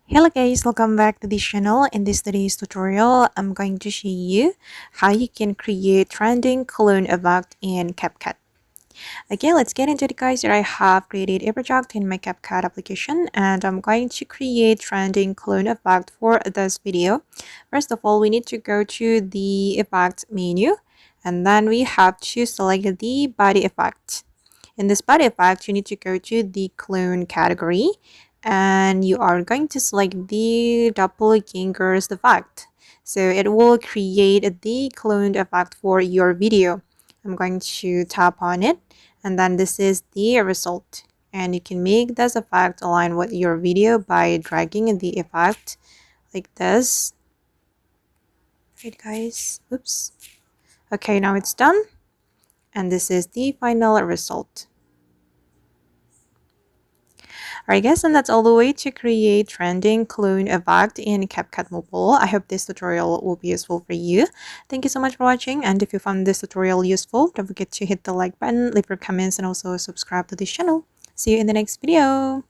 Hello guys, welcome back to this channel. In today's tutorial, I'm going to show you how you can create trending clone effect in Capcut. Okay, let's get into it guys. Here I have created a project in my Capcut application and I'm going to create trending clone effect for this video. First of all, we need to go to the effect menu and then we have to select the body effect. In this body effect, you need to go to the clone category and you are going to select the doppelganger's effect. So it will create the cloned effect for your video. I'm going to tap on it and then this is the result. And you can make this effect align with your video by dragging the effect like this. Right guys, oops. Okay, now it's done. And this is the final result. Alright guys, and that's all the way to create trending clone effect in Capcut Mobile. I hope this tutorial will be useful for you. Thank you so much for watching, and if you found this tutorial useful, don't forget to hit the like button, leave your comments, and also subscribe to this channel. See you in the next video.